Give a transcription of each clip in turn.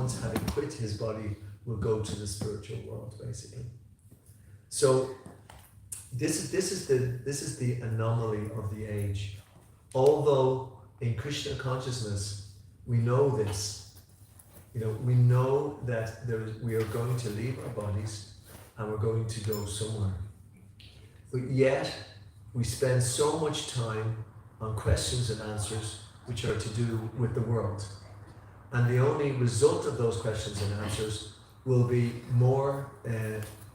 once having quit his body, will go to the spiritual world, basically. So this is the anomaly of the age. Although in Krishna consciousness we know this, we know that we are going to leave our bodies and we're going to go somewhere. But yet we spend so much time on questions and answers which are to do with the world. And the only result of those questions and answers will be more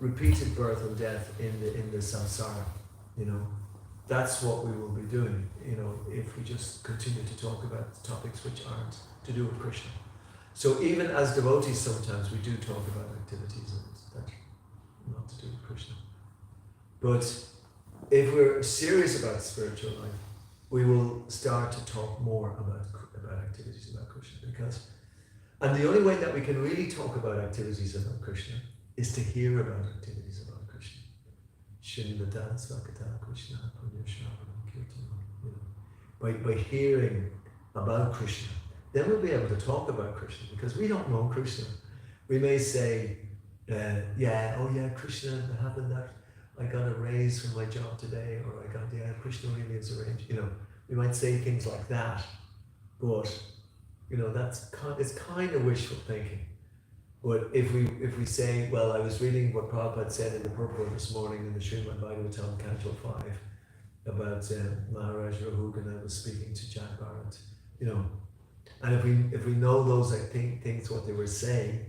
repeated birth and death in the samsara. That's what we will be doing, if we just continue to talk about topics which aren't to do with Krishna. So even as devotees, sometimes we do talk about activities that are not to do with Krishna. But if we're serious about spiritual life, we will start to talk more about activities about Krishna. And the only way that we can really talk about activities about Krishna is to hear about activities about Krishna. Shinvata Svakata Krishna Punya Shravana Kirtan. By hearing about Krishna, then we'll be able to talk about Krishna, because we don't know Krishna. We may say, Krishna, it happened that I got a raise from my job today, or Krishna really is arranged. We might say things like that, but it's kind of wishful thinking. But if we say, well, I was reading what Prabhupada said in the purport this morning in the Srimad Bhagavatam, Canto 5, about Maharaj Rahugana was speaking to Jack Barrett, and if we know those things, what they were saying,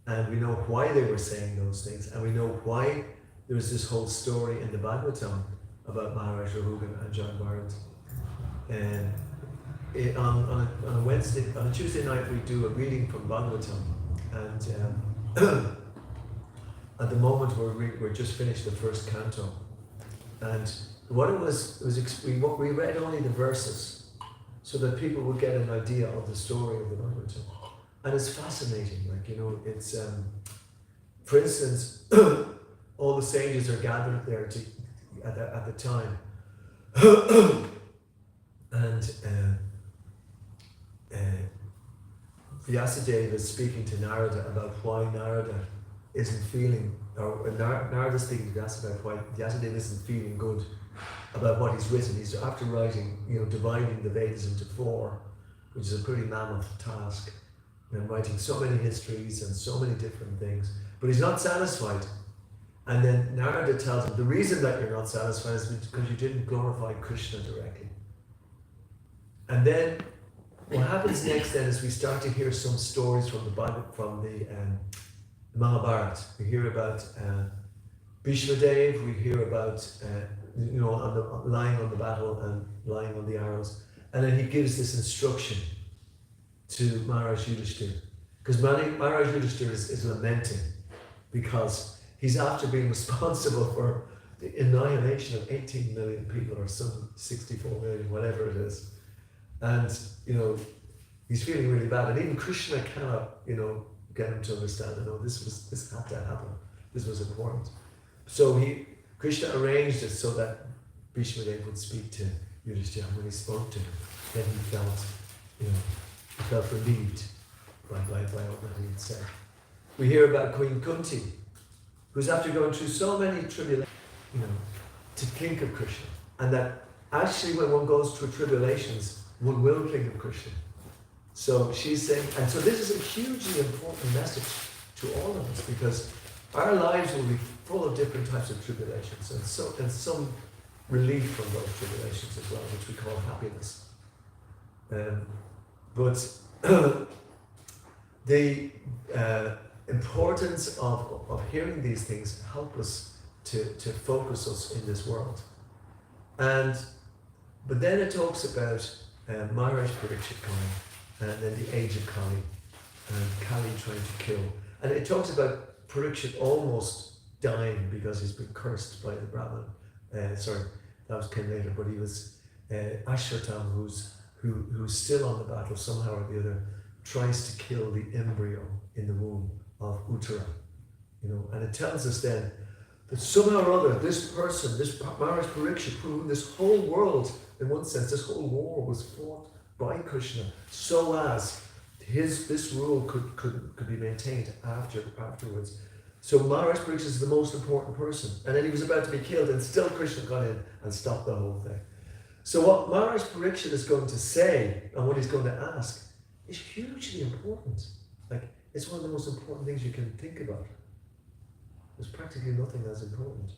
and we know why they were saying those things, and we know why there's this whole story in the Bhagavatam about Maharaj Rahugana and John Barrett. And on a Tuesday night, we do a reading from Bhagavatam, and at the moment we're just finished the first canto, and what it was we read only the verses so that people would get an idea of the story of the Bhagavatam, and it's fascinating. It's for instance, all the sages are gathered there at the time, and Vyasadeva is speaking to Narada about why Narada isn't feeling, or Narada speaking to Vyasa about why Vyasadeva isn't feeling good about what he's written. He's after writing, dividing the Vedas into 4, which is a pretty mammoth task, and writing so many histories and so many different things, but he's not satisfied. And then Narada tells him, the reason that you're not satisfied is because you didn't glorify Krishna directly. And then what happens next then is we start to hear some stories from the Bible, from the Mahabharata. We hear about Bhishma Dev, we hear about lying on the battle and lying on the arrows. And then he gives this instruction to Maharaj Yudhishthira. Because Maharaj Yudhishthira is lamenting because he's after being responsible for the annihilation of 18 million people, or some 64 million, whatever it is. And, he's feeling really bad. And even Krishna cannot, get him to understand, this had to happen. This was important. So Krishna arranged it so that Bhishma Dev would speak to Yudhishthira. And when he spoke to him, then he felt relieved by all that he had said. We hear about Queen Kunti, who's after going through so many tribulations, to think of Krishna. And that actually when one goes through tribulations, one will think of Krishna. So she's saying, and so this is a hugely important message to all of us, because our lives will be full of different types of tribulations, and some relief from those tribulations as well, which we call happiness. But the importance of hearing these things help us to focus us in this world. But then it talks about Maharaj Parikshit coming, and then the age of Kali, and Kali trying to kill. And it talks about Parikshit almost dying because he's been cursed by the Brahman. That came later, but he was Ashwatam, who's still on the battle somehow or the other, tries to kill the embryo in the womb of Uttara. And it tells us then that somehow or other, this person, this Maharaj Parikshit, who this whole world, in one sense, this whole war was fought by Krishna, so as this rule could be maintained afterwards. So Maharaj Parikshit is the most important person. And then he was about to be killed, and still Krishna got in and stopped the whole thing. So what Maharaj Parikshit is going to say and what he's going to ask is hugely important. Like, it's one of the most important things you can think about. There's practically nothing as important.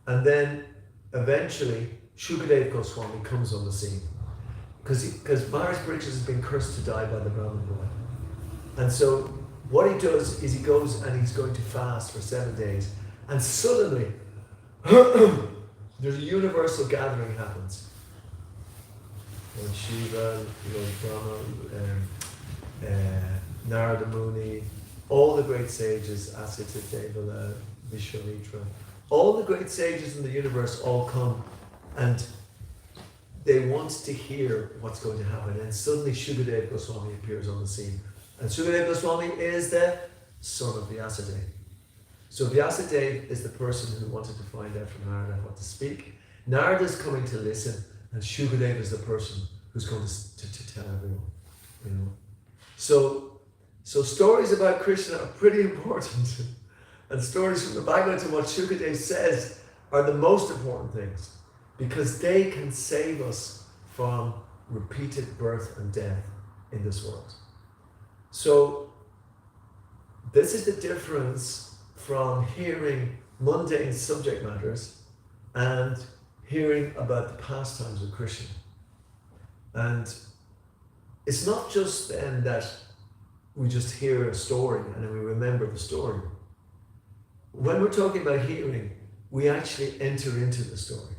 And then eventually Shukadeva Goswami comes on the scene. Because Maharaj Parikshit has been cursed to die by the Brahmin boy. And so what he does is he goes and he's going to fast for 7 days. And suddenly, there's a universal gathering happens. When Shiva, Brahma, Narada Muni, all the great sages, Asita, Devala, Vishwamitra, all the great sages in the universe all come and they want to hear what's going to happen. And suddenly Shukadeva Goswami appears on the scene. And Shukadeva Goswami is the son of Vyasadeva. So Vyasadeva is the person who wanted to find out from Narada what to speak. Narada is coming to listen, and Shukadeva is the person who's going to tell everyone. You know. So stories about Krishna are pretty important. And stories from the Bhagwad and what Shukadeva says are the most important things, because they can save us from repeated birth and death in this world. So this is the difference from hearing mundane subject matters and hearing about the pastimes of Krishna. And it's not just then that we just hear a story and then we remember the story. When we're talking about hearing, we actually enter into the story.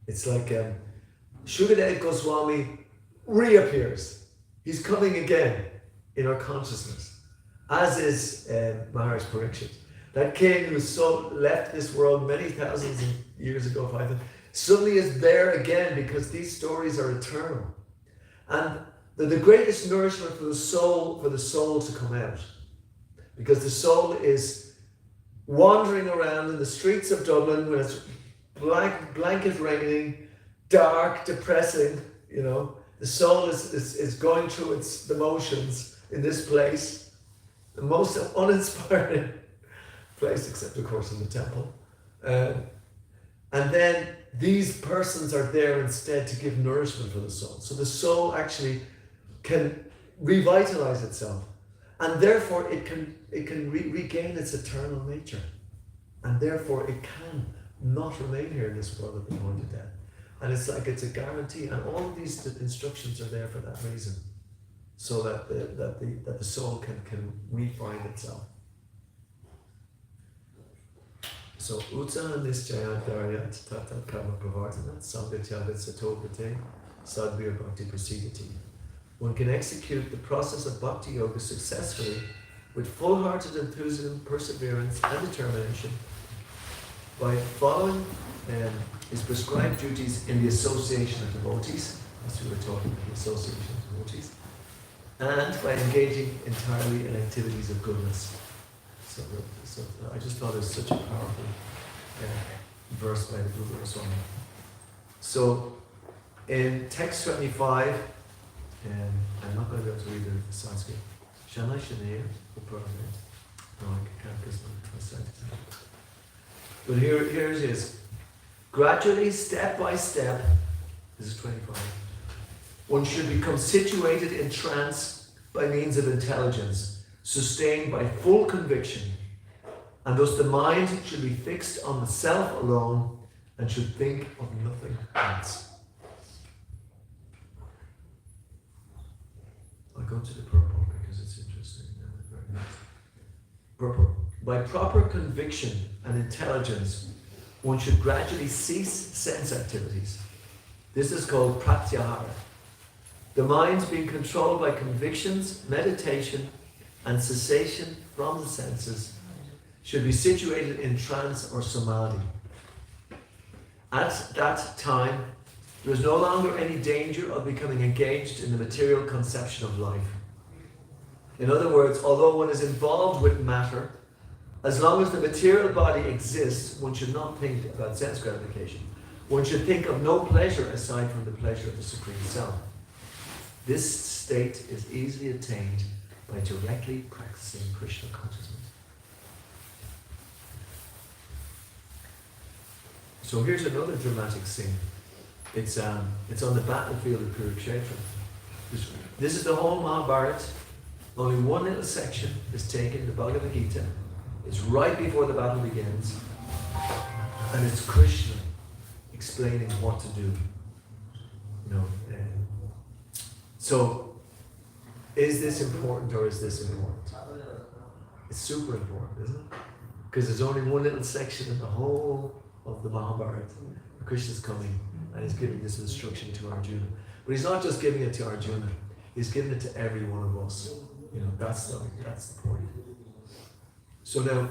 It's like Shukadeva Goswami reappears. He's coming again in our consciousness, as is Maharaj Parikshit. That king who left this world many thousands of years ago, suddenly is there again, because these stories are eternal. And they're the greatest nourishment for the soul to come out. Because the soul is wandering around in the streets of Dublin when it's blanket raining, dark, depressing, you know. The soul is going through the motions in this place, the most uninspiring place, except of course in the temple. And then these persons are there instead to give nourishment for the soul. So the soul actually can revitalize itself, and therefore it can regain its eternal nature, and therefore it can not remain here in this world at the point of death. And it's a guarantee, and all of these instructions are there for that reason, so that the soul can refine itself. So Utsaha Nischaya Daryat Tatat Karma Pravartana Samgatyagat Satogate Sadvir Bhakti Prasidati. One can execute the process of Bhakti Yoga successfully with full-hearted enthusiasm, perseverance and determination by following his prescribed duties in the association of devotees, as we were talking about the association of devotees, and by engaging entirely in activities of goodness. So I just thought it was such a powerful verse by the Guru Goswami. So in text 25, I'm not going to be able to read the Sanskrit. Shana Shanaya Uparame. No, I can't because my sight is out. But here it is. Gradually, step by step, this is 25, one should become situated in trance by means of intelligence, sustained by full conviction, and thus the mind should be fixed on the self alone and should think of nothing else. I'll go to the purport because it's interesting. Very nice. Purport. By proper conviction and intelligence, one should gradually cease sense activities. This is called pratyahara. The mind being controlled by convictions, meditation, and cessation from the senses should be situated in trance or samadhi. At that time, there is no longer any danger of becoming engaged in the material conception of life. In other words, although one is involved with matter, as long as the material body exists, one should not think about sense gratification. One should think of no pleasure aside from the pleasure of the Supreme Self. This state is easily attained by directly practicing Krishna consciousness. So here's another dramatic scene. It's on the battlefield of Kurukshetra. This is the whole Mahabharata. Only one little section is taken, the Bhagavad Gita. It's right before the battle begins. And it's Krishna explaining what to do. So, is this important or is this important? It's super important, isn't it? Because there's only one little section in the whole of the Mahabharata. Krishna's coming and he's giving this instruction to Arjuna. But he's not just giving it to Arjuna, he's giving it to every one of us. That's the point. So now,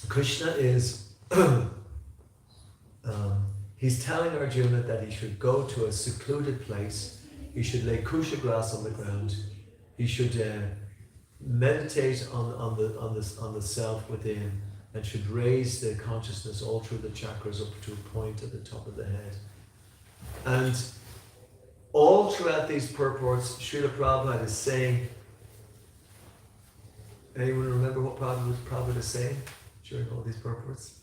Krishna is, he's telling Arjuna that he should go to a secluded place. He should lay kusha grass on the ground. He should meditate on the self within, and should raise the consciousness all through the chakras up to a point at the top of the head. And all throughout these purports, Srila Prabhupada is saying, anyone remember what Prabhupada is saying during all these purports?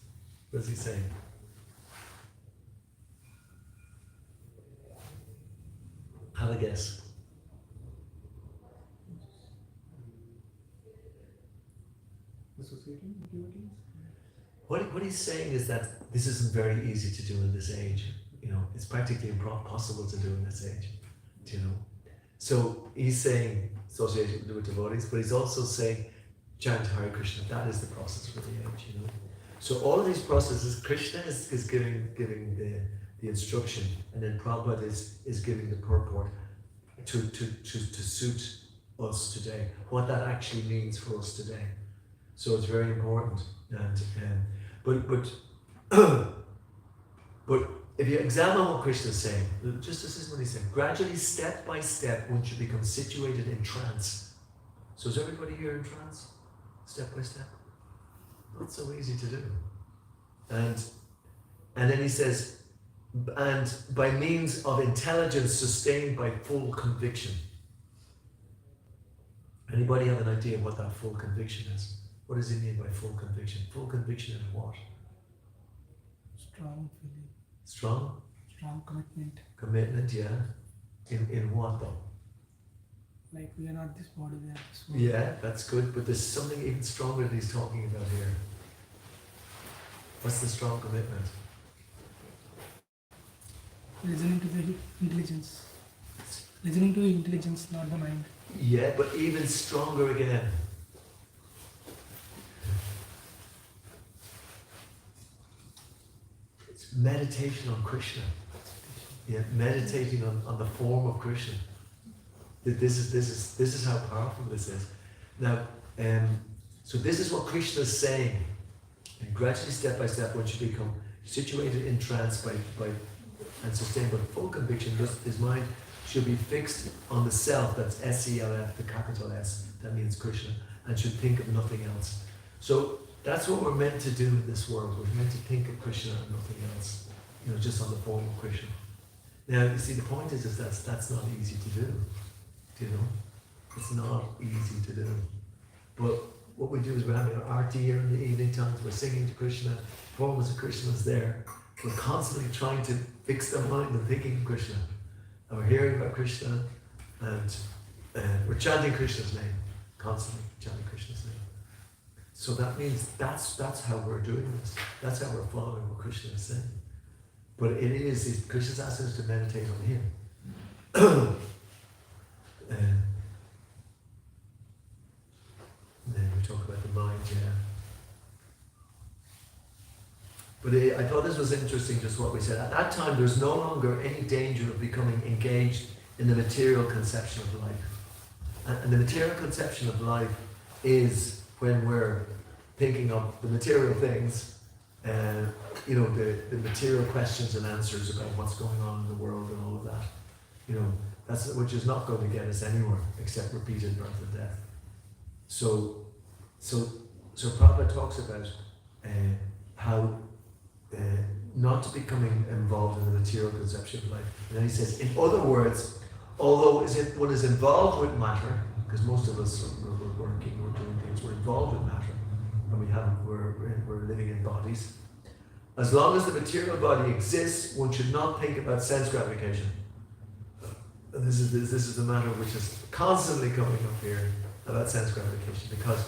What is he saying? Have a guess. What he's saying is that this isn't very easy to do in this age. It's practically impossible to do in this age. So he's saying associated with devotees, but he's also saying chant Hare Krishna. That is the process for the age. So all of these processes, Krishna is giving the instruction, and then Prabhupada is giving the purport to suit us today, what that actually means for us today. So it's very important. But if you examine what Krishna is saying, just this is what he's saying. Gradually, step by step, one should become situated in trance. So is everybody here in trance? Step by step? Not so easy to do. And then he says, and by means of intelligence sustained by full conviction. Anybody have an idea what that full conviction is? What does he mean by full conviction? Full conviction in what? Strong feeling. Strong? Strong commitment. Commitment, yeah. In what though? Like we are not this body, we are this body. Yeah, that's good, but there's something even stronger that he's talking about here. What's the strong commitment? Listening to the intelligence. Listening to intelligence, not the mind. Yeah, but even stronger again. It's meditation on Krishna. Yeah, meditating on the form of Krishna. This is how powerful this is. Now, so this is what Krishna is saying. And gradually, step by step, one should become situated in trance and sustained by full conviction. His mind should be fixed on the self, that's S-E-L-F, the capital S, that means Krishna, and should think of nothing else. So that's what we're meant to do in this world. We're meant to think of Krishna and nothing else, just on the form of Krishna. Now, you see, the point is that's not easy to do. It's not easy to do. But what we do is we're having an arti here in the evening times, we're singing to Krishna, performance of Krishna is there. We're constantly trying to fix the mind and thinking of Krishna. And we're hearing about Krishna, and we're chanting Krishna's name, constantly chanting Krishna's name. So that means that's how we're doing this. That's how we're following what Krishna is saying. But Krishna's asking us to meditate on Him. Then we talk about the mind, yeah. But I thought this was interesting, just what we said. At that time, there's no longer any danger of becoming engaged in the material conception of life. And the material conception of life is when we're thinking of the material things, the material questions and answers about what's going on in the world and all of that. Which is not going to get us anywhere except repeated birth and death. So Prabhupada talks about how not to becoming involved in the material conception of life. And then he says, in other words, although one is involved with matter, because most of us we're working, we're doing things, we're involved with matter, and we're living in bodies. As long as the material body exists, one should not think about sense gratification. And this is the matter which is constantly coming up here about sense gratification, because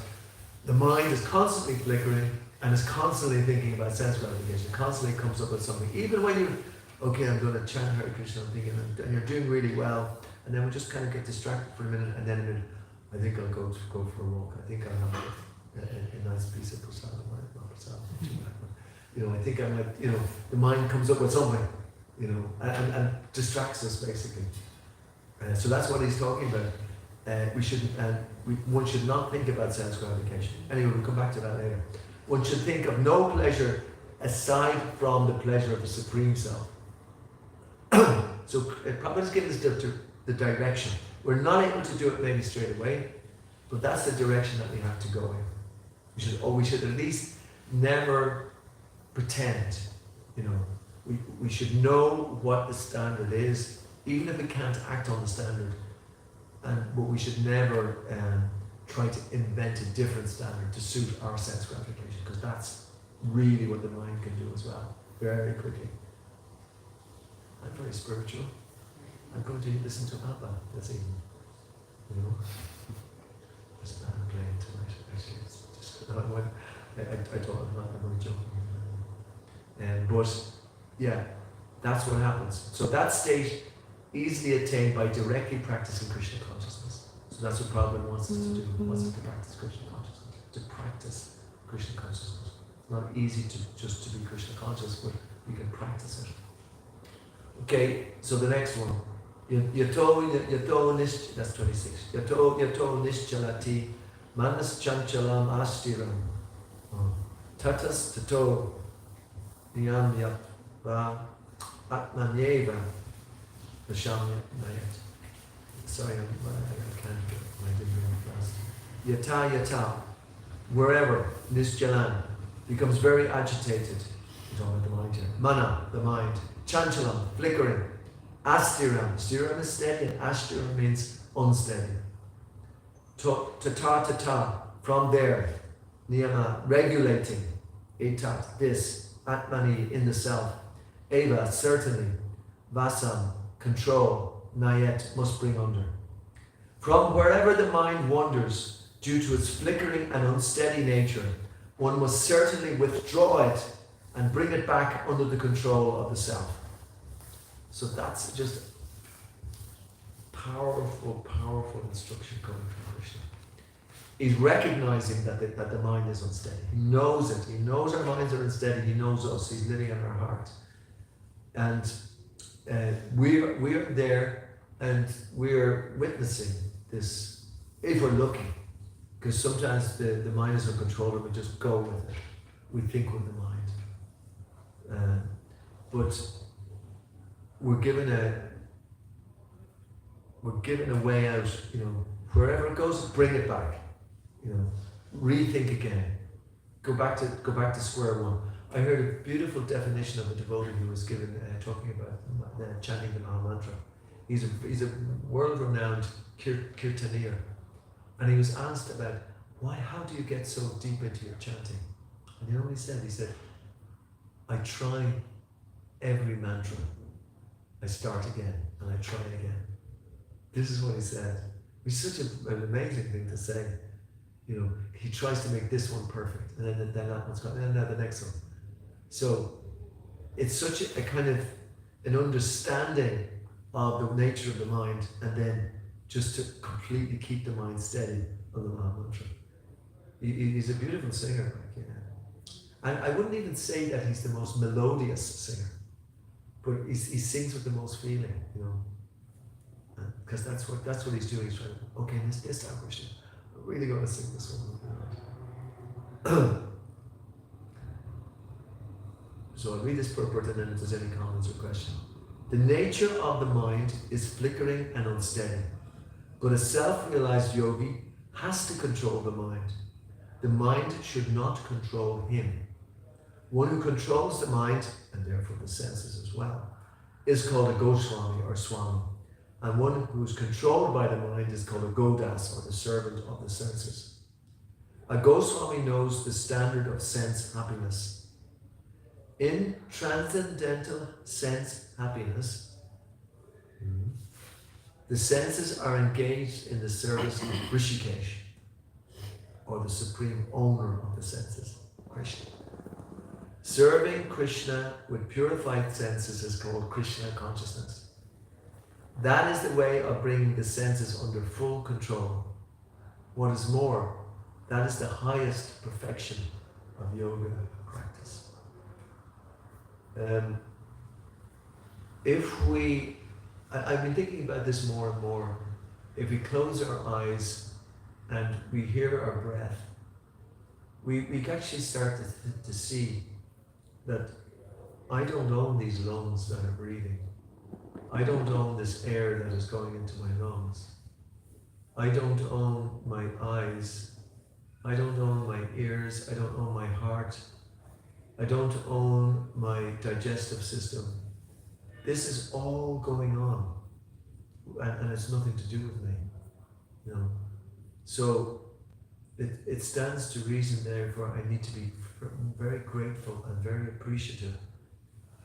the mind is constantly flickering and is constantly thinking about sense gratification, constantly comes up with something. Even when you, okay, I'm going to chant Hare Krishna, I'm thinking, and you're doing really well, and then we just kind of get distracted for a minute, and then I think I'll go for a walk. I think I'll have a nice piece of prasadam, not prasadam, too bad, but, I think I might, the mind comes up with something, and distracts us basically. So that's what he's talking about. One should not think about sense gratification. Anyway, we'll come back to that later. One should think of no pleasure aside from the pleasure of the Supreme Self. So Prabhupada's given us the direction. We're not able to do it maybe straight away, but that's the direction that we have to go in. We should at least never pretend. We should know what the standard is, even if we can't act on the standard. But we should never try to invent a different standard to suit our sense gratification, because that's really what the mind can do as well, very quickly. I'm very spiritual. I'm going to listen to Abba this evening. Just I'm playing tonight. Actually, it's just I told him I'm only joking. But yeah, that's what happens. So that state easily attained by directly practicing Krishna consciousness. So that's what Prabhupada wants us to do. He wants us to practice Krishna consciousness. To practice Krishna consciousness. It's not easy just to be Krishna conscious, but we can practice it. Okay, so the next one. Yato nish, that's 26. Yato nischalati manas chanchalam astiram. Tatas tato niyam yatva atmanyeva vashamya nayat. Sorry, I can't do it. I didn't go fast. Yata, wherever nischalan becomes very agitated. We're talking about the mind here. Mana, the mind. Chanchalam, flickering. Astiram, stiram is steady, and astiram means unsteady. Tata, from there. Niyama, regulating. Etat, this. Atmani, in the self. Eva, certainly. Vasam, control. Nayat, must bring under. From wherever the mind wanders, due to its flickering and unsteady nature, one must certainly withdraw it and bring it back under the control of the self. So that's just powerful instruction coming from Krishna. He's recognizing that the mind is unsteady. He knows it. He knows our minds are unsteady. He knows us. He's living in our heart. And we're there, and we're witnessing this, if we're looking. Because sometimes the mind is uncontrolled and we just go with it. We think with the mind. But we're given a way out, wherever it goes, bring it back. Rethink again. Go back to square one. I heard a beautiful definition of a devotee who was given talking about chanting the Maha Mantra. He's a world-renowned Kirtanier, and he was asked about how do you get so deep into your chanting? And you know what he said? He said, I try every mantra. I start again and I try again. This is what he said. It's such an amazing thing to say. He tries to make this one perfect, and then that one's gone, and then the next one. So it's such a kind of an understanding of the nature of the mind, and then just to completely keep the mind steady on the Maha Mantra. He's a beautiful singer, and I wouldn't even say that he's the most melodious singer, but he sings with the most feeling, because that's what he's doing. He's trying to, okay, this time, Krishna, I'm really going to sing this one. So I'll read this purport, and then if there's any comments or questions. The nature of the mind is flickering and unsteady, but a self-realized yogi has to control the mind. The mind should not control him. One who controls the mind, and therefore the senses as well, is called a Goswami or Swami. And one who's controlled by the mind is called a godas, or the servant of the senses. A Goswami knows the standard of sense happiness. In transcendental sense happiness, the senses are engaged in the service of Rishikesh, or the supreme owner of the senses, Krishna. Serving Krishna with purified senses is called Krishna consciousness. That is the way of bringing the senses under full control. What is more, that is the highest perfection of yoga practice. I've been thinking about this more and more. If we close our eyes and we hear our breath, we can actually start to see that I don't own these lungs that are breathing. I don't own this air that is going into my lungs. I don't own my eyes. I don't own my ears. I don't own my heart. I don't own my digestive system. This is all going on, and it's nothing to do with me. You know? So it stands to reason, therefore, I need to be very grateful and very appreciative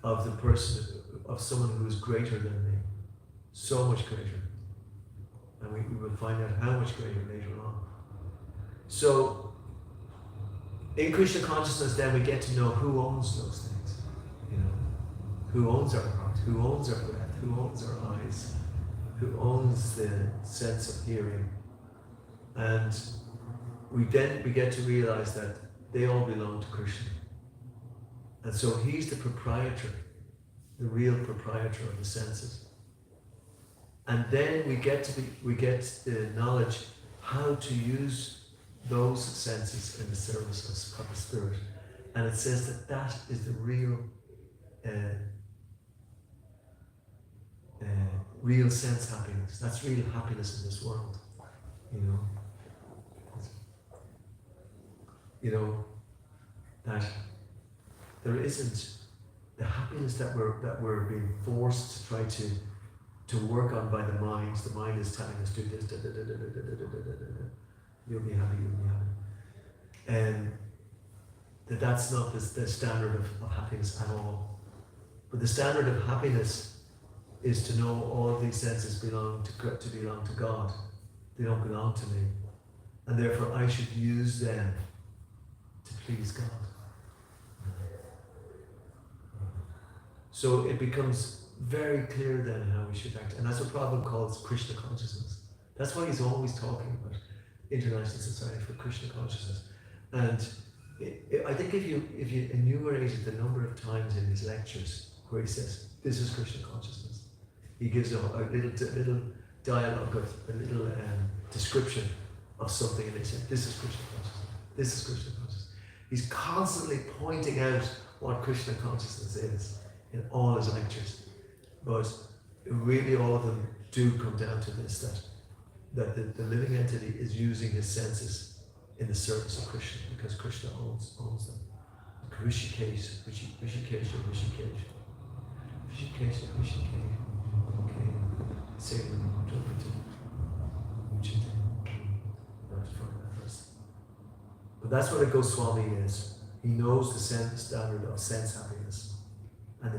of the person, of someone who is greater than me, so much greater. And we will find out how much greater later on. So, in Krishna consciousness, then we get to know who owns those things. You know, who owns our heart, who owns our breath, who owns our eyes, who owns the sense of hearing. And we get to realize that they all belong to Krishna. And so he's the proprietor, the real proprietor of the senses. And then we get the knowledge how to use those senses in the service of the spirit. And it says that is the real real sense happiness. That's real happiness in this world. You know that there isn't the happiness that we're being forced to try to work on by the mind. The mind is telling us do this, you'll be happy, and that's not the standard of happiness at all. But the standard of happiness is to know all of these senses belong to God. They don't belong to me, and therefore I should use them to please God. So it becomes very clear then how we should act, and that's what Prabhupada calls Krishna consciousness. That's why he's always talking about International Society for Krishna Consciousness. And I think if you enumerated the number of times in his lectures where he says, this is Krishna consciousness, he gives a little dialogue, a little description of something, and he says, this is Krishna consciousness, this is Krishna consciousness. He's constantly pointing out what Krishna consciousness is in all his lectures. But really all of them do come down to this, that the living entity is using his senses in the service of Krishna, because Krishna owns them. Rishikesh. Okay. Say it But that's what a Goswami is. He knows the standard of sense happiness. And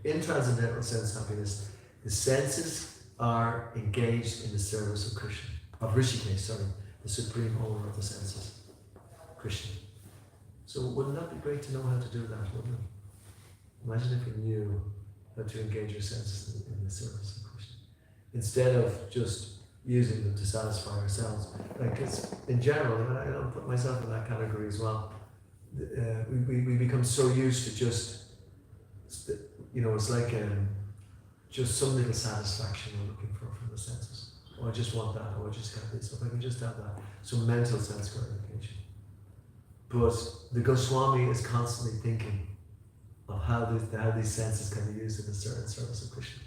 in transcendental sense happiness, the senses are engaged in the service of Krishna, of Rishikesh, the supreme owner of the senses, Krishna. So wouldn't that be great to know how to do that, wouldn't it? Imagine if we knew how to engage our senses in the service of Krishna, instead of just using them to satisfy ourselves. Like it's, in general, and I don't put myself in that category as well, we become so used to just, it's like just some little satisfaction we're looking for from the senses. Oh, I just want that, oh, I just got this, if I can just have that. Some mental sense gratification. But the Goswami is constantly thinking of how these senses can be used in the service of Krishna.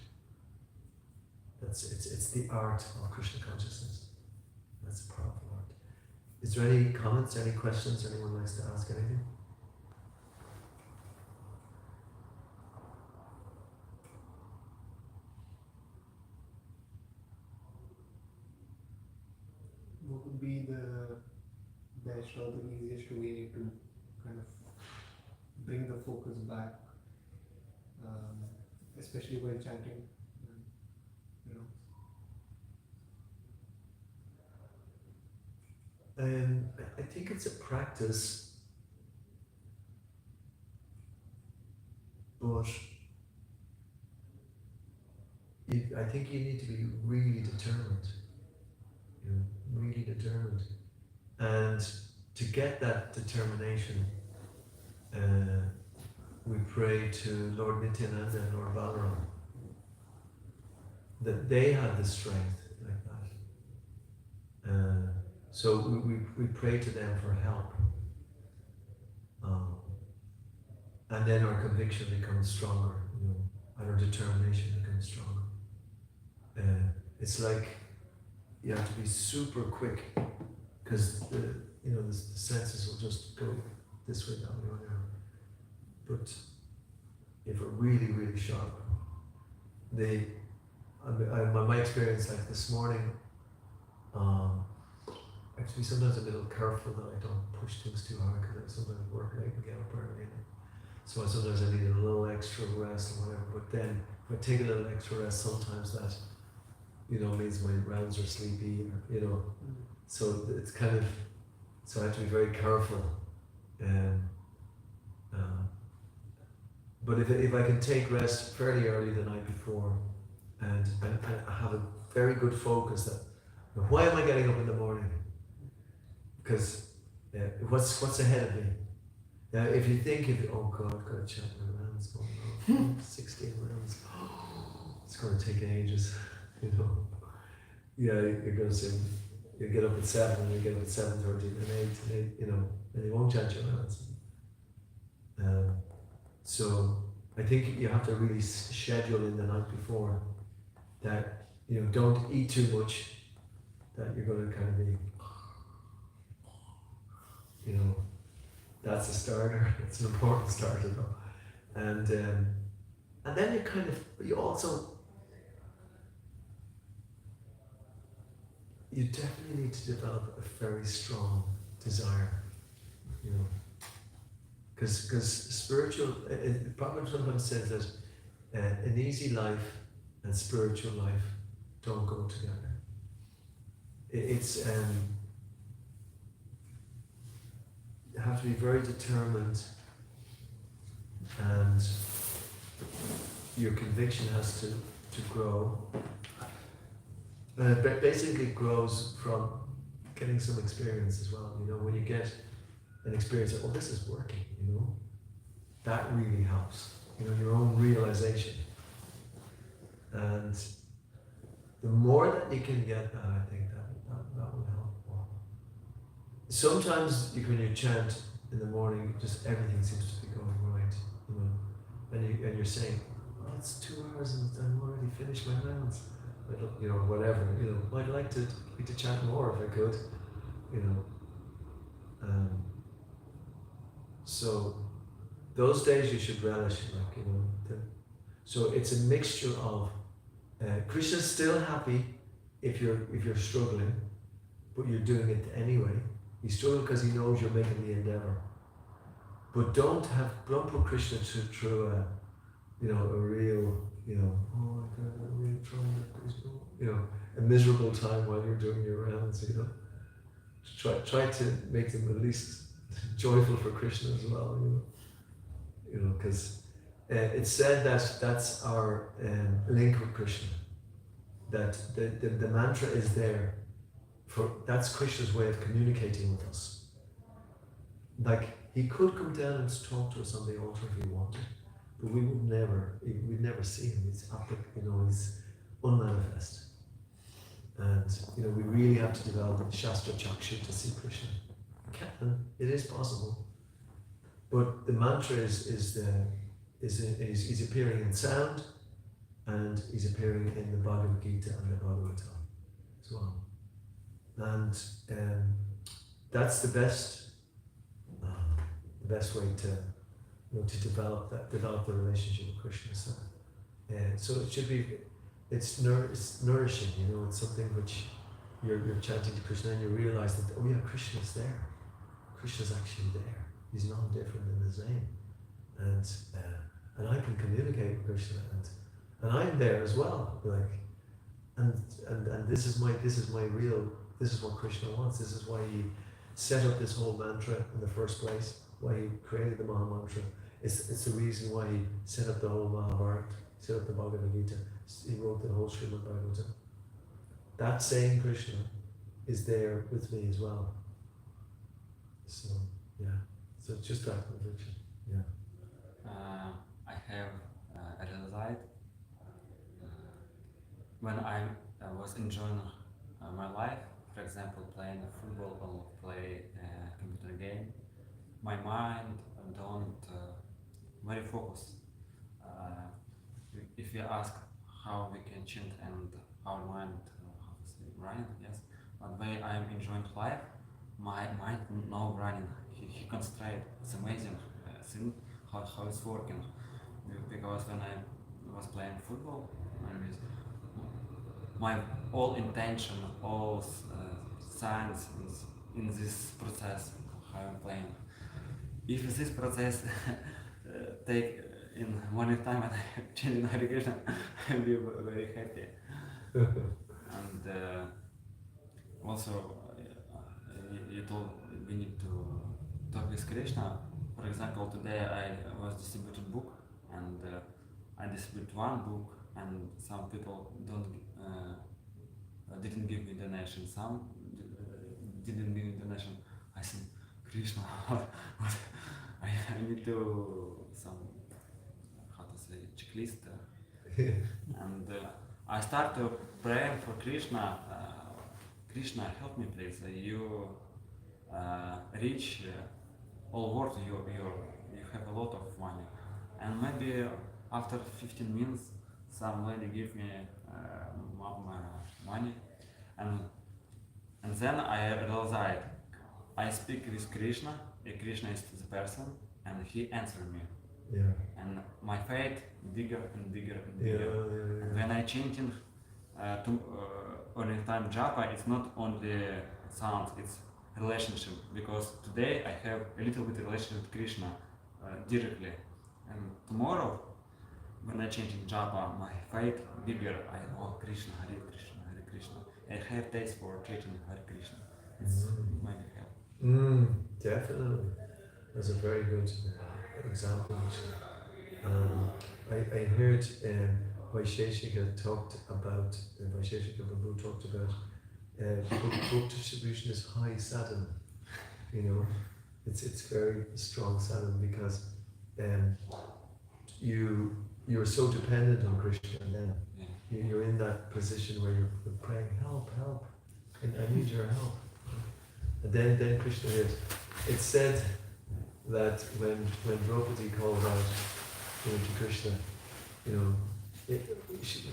It's the art of Krishna consciousness. That's a powerful art. Is there any comments, any questions? Anyone likes to ask anything? natural, the easiest way to kind of bring the focus back, especially while chanting. You know. I think it's a practice, but I think you need to be really determined. You know, really determined, and to get that determination, we pray to Lord Nityananda and Lord Balaram that they have the strength like that. So we pray to them for help. And then our conviction becomes stronger, you know, and our determination becomes stronger. It's like you have to be super quick, because the senses will just go this way, that way, whatever. But if we're really, really sharp, my experience, like this morning, actually sometimes I'm a little careful that I don't push things too hard, because I sometimes work late and get up early. So sometimes I need a little extra rest or whatever. But then if I take a little extra rest, sometimes that, means my rounds are sleepy, or, so it's kind of, so I have to be very careful. But if I can take rest fairly early the night before, and I have a very good focus that, why am I getting up in the morning? Because what's ahead of me? Now, if you think, oh God, I've got to check my rounds going on, 16 rounds, it's going to take ages, Yeah, you're going to say, you get up at 7, and you get up at 7:30, and 8, and you won't chant your rounds. So I think you have to really schedule in the night before that, don't eat too much, that you're going to kind of be, that's a starter. It's an important starter though. And then you definitely need to develop a very strong desire, because spiritual, Prabhupada sometimes says that an easy life and spiritual life don't go together. You have to be very determined, and your conviction has to grow. And it basically grows from getting some experience as well. When you get an experience of, this is working, that really helps. Your own realization. And the more that you can get that, I think that will help. Sometimes when you chant in the morning, just everything seems to be going right, and you're saying, it's 2 hours and I'm already finished my rounds. Whatever, I'd like to chant more if I could, So those days you should relish, so it's a mixture of Krishna's still happy if you're struggling, but you're doing it anyway. He's struggling because he knows you're making the endeavor. But don't put Krishna through a real, oh my God, I'm really trying to, a miserable time while you're doing your rounds, Try to make them at least joyful for Krishna as well, because it's said that that's our link with Krishna, that the mantra is there, that's Krishna's way of communicating with us. Like, he could come down and talk to us on the altar if he wanted, but we'd never see him. He's he's unmanifest. And we really have to develop Shastra Chakshu to see Krishna. It is possible, but the mantra is he's appearing in sound, and he's appearing in the Bhagavad Gita and the Bhagwad as well. And that's the best way to develop the relationship with Krishna. So it should be. It's nourishing, it's something which you're chanting to Krishna, and you realize that, Krishna is there. Krishna's actually there. He's non-different and the same. And I can communicate with Krishna, and I'm there as well. Like, and this is what Krishna wants. This is why he set up this whole mantra in the first place. Why he created the Maha Mantra. It's the reason why he set up the whole Mahabharata, set up the Bhagavad Gita. He wrote the whole Srimad Bhagavatam. That same Krishna is there with me as well. So yeah, so it's just that conviction. Yeah. I have realized when I was enjoying my life, for example, playing football or play a computer game, my mind don't very focus. If you ask how we can change and our mind, how to say, running, yes, but when I am enjoying life, my mind no running. He concentrate. It's amazing thing how it's working. Because when I was playing football, my all intention, all science is in this process how I'm playing. If this process take in 1 year time and I change in Hare Krishna, I'll be very happy. And also, you told we need to talk with Krishna. For example, today I was distributing book, and I distribute one book, and some people didn't give me donation. Some didn't give me donation. I said, Krishna, what? I need to some, how to say, checklist. And I start to pray for Krishna. Krishna, help me, please. You reach all world. You have a lot of money, and maybe after 15 minutes, some lady give me money, and then I realized I speak with Krishna. Krishna is the person, and he answered me. Yeah. And my faith bigger and bigger and bigger. Yeah. When I chanting only time japa, it's not only sound, it's relationship. Because today I have a little bit relationship with Krishna directly, and tomorrow when I chanting japa, my faith bigger. Krishna, Hare Krishna, Hare Krishna. I have taste for chanting Hare Krishna. It's maybe help. Definitely. That's a very good example. I heard Vaisheshika talked about, Vaisheshika Prabhu talked about book distribution is high sadhana. You know, it's very strong sadhana because you're so dependent on Krishna, and then you're in that position where you're praying, help, and I need your help. And then Krishna did. It's said that when Draupadi called out to Krishna,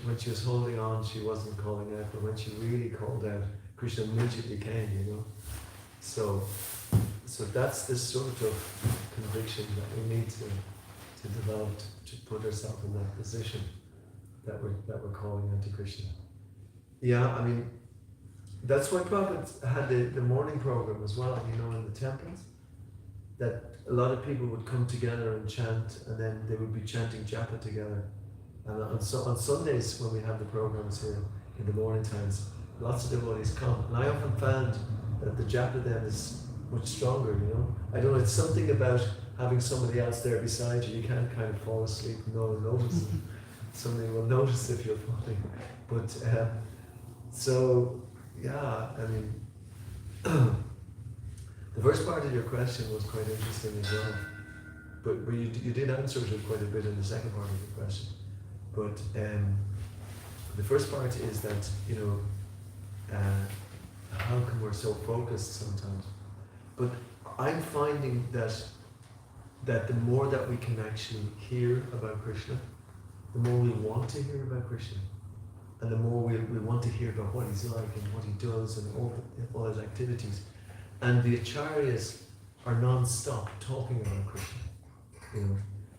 when she was holding on, she wasn't calling out, but when she really called out, Krishna immediately came, So that's this sort of conviction that we need to develop to put ourselves in that position that we're calling out to Krishna. Yeah, I mean, that's why Prabhupada had the morning program as well, in the temples, that a lot of people would come together and chant, and then they would be chanting japa together. And on Sundays, when we have the programs here in the morning times, lots of devotees come. And I often found that the japa then is much stronger, I don't know, it's something about having somebody else there beside you. You can't kind of fall asleep and no one notices. Somebody will notice if you're falling. But, so, yeah, I mean, the first part of your question was quite interesting as well. But you did answer it quite a bit in the second part of your question. But the first part is that, how come we're so focused sometimes? But I'm finding that the more that we can actually hear about Krishna, the more we want to hear about Krishna, and the more we want to hear about what he's like and what he does and all his activities. And the acharyas are non-stop talking about Krishna.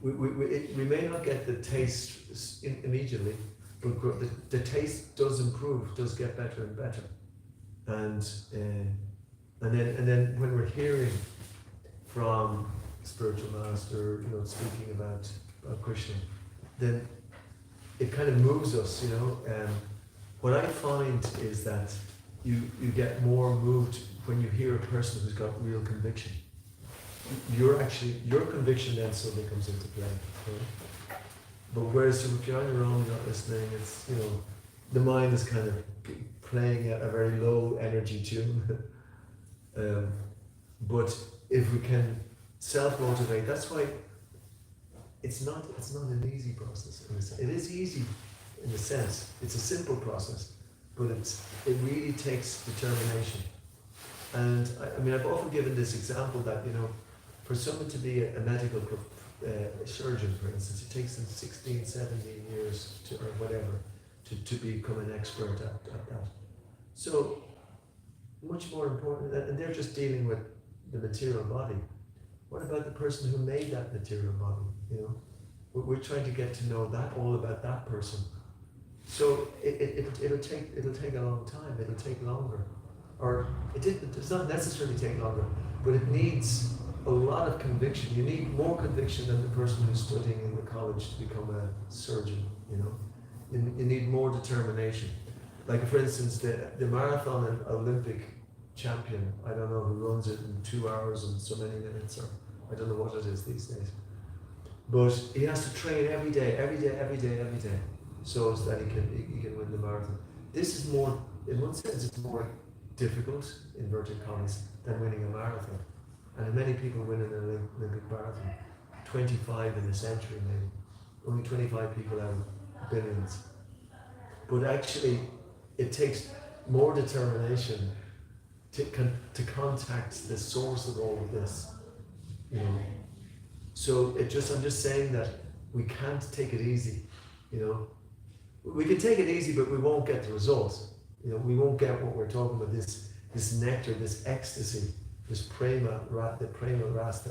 We may not get the taste immediately, but the taste does improve, does get better and better. And then when we're hearing from spiritual master, speaking about Krishna, then it kind of moves us, what I find is that you get more moved when you hear a person who's got real conviction. Your conviction then suddenly comes into play. Right? But whereas if you're on your own, you're not listening, it's, the mind is kind of playing a very low energy tune. But if we can self-motivate, that's why it's not an easy process. It is easy in a sense. It's a simple process, but it really takes determination. And I've often given this example that, for someone to be a medical surgeon, for instance, it takes them 16, 17 years or whatever to become an expert at that. So much more important, and they're just dealing with the material body. What about the person who made that material body? We're trying to get to know that, all about that person. So it'll take a long time. It'll take longer, or it does not necessarily take longer, but it needs a lot of conviction. You need more conviction than the person who's studying in the college to become a surgeon. You need more determination. Like for instance, the marathon and Olympic champion, I don't know who runs it in 2 hours and so many minutes, or I don't know what it is these days. But he has to train every day, so that he can win the marathon. This is more, in one sense, it's more difficult, inverted commas, than winning a marathon. And many people win an Olympic marathon, 25 in a century maybe. Only 25 people out of billions. But actually, it takes more determination to contact the source of all of this. So I'm just saying that we can't take it easy. We can take it easy, but we won't get the results. We won't get what we're talking about, this nectar, this ecstasy, this prema ras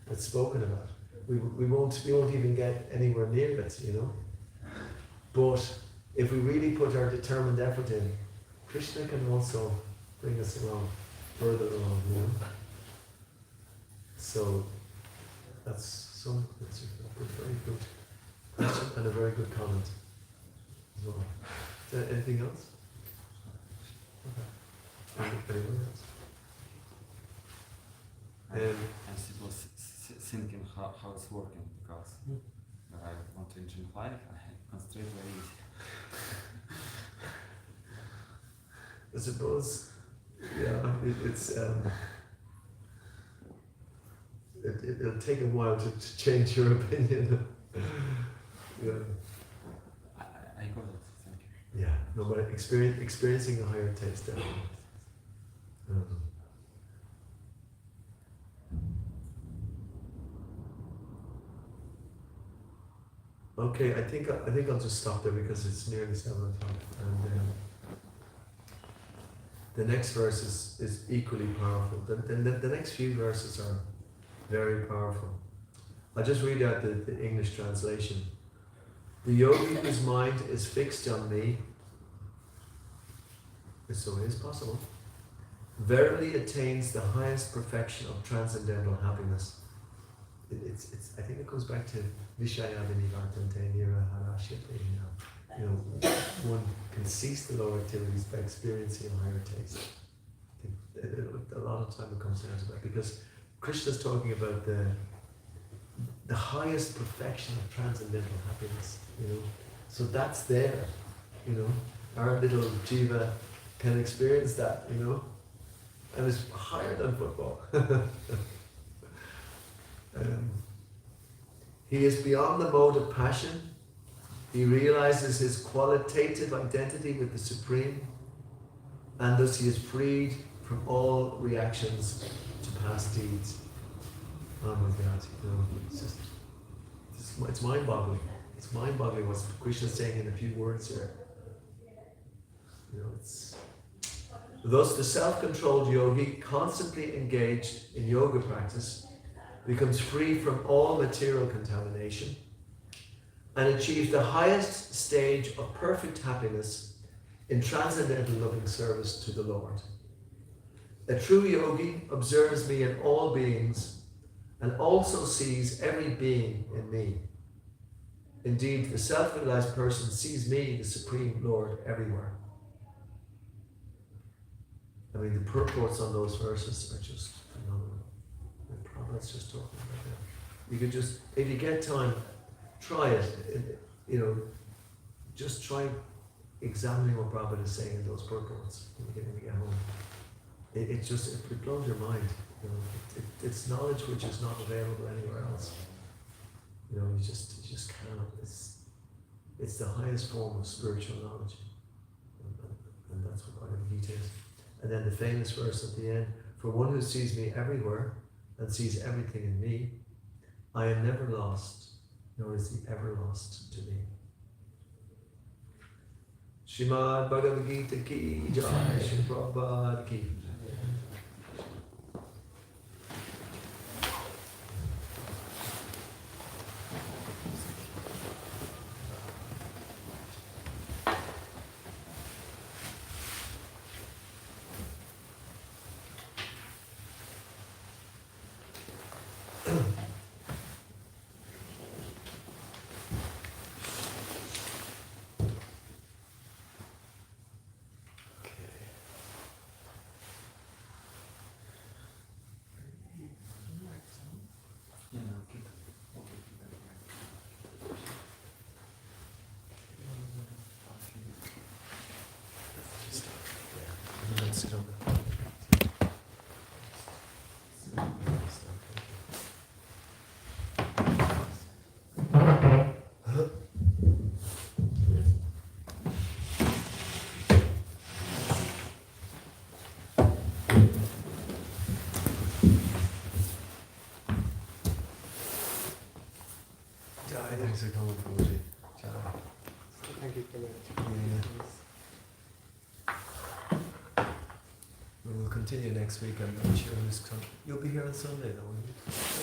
that's spoken about. We won't even get anywhere near it, But if we really put our determined effort in, Krishna can also bring us along, further along, So that's a very good question and a very good comment as well. Is there anything else? Okay. Anyone else? I'm still thinking how it's working, because when I want to enjoy life, I concentrate very easy. I suppose, it'll take a while to change your opinion. Yeah. I got it, thank you. Yeah, no, but experiencing a higher taste, definitely. Okay, I think I'll just stop there because it's nearly 7 o'clock, and the next verse is equally powerful. The next few verses are very powerful. I'll just read out the English translation. The yogi whose mind is fixed on me, so it is possible, verily attains the highest perfection of transcendental happiness. I think it goes back to Vishaya Vinivartante Nira Harashyate. One can cease the lower activities by experiencing a higher taste. I think a lot of time it comes down to that, because Krishna's talking about the highest perfection of transcendental happiness. So that's there. Our little jiva can experience that. And it's higher than football. He is beyond the mode of passion. He realizes his qualitative identity with the Supreme, and thus he is freed from all reactions to past deeds. Oh my God, it's mind-boggling. It's mind-boggling what Krishna is saying in a few words here. Thus the self-controlled yogi, constantly engaged in yoga practice, becomes free from all material contamination and achieves the highest stage of perfect happiness in transcendental loving service to the Lord. A true yogi observes me in all beings and also sees every being in me. Indeed, the self-realized person sees me, the Supreme Lord, everywhere. I mean, the purports on those verses are just phenomenal. And Prabhupada's just talking about that. You could just, if you get time, try it. You know, just try examining what Prabhupada is saying in those purports when you get home. It blows your mind. You know, it's knowledge which is not available anywhere else. You know, you just cannot. It's the highest form of spiritual knowledge, and that's what Bhagavad Gita is. And then the famous verse at the end: "For one who sees me everywhere and sees everything in me, I am never lost, nor is he ever lost to me." Srimad Bhagavad Gita ki jai, Shri Prabhupada ki. Sit on thanks for coming, Prabhuji. Thank you for that. We'll continue next week. I'm not sure who's coming. You'll be here on Sunday, though, won't you?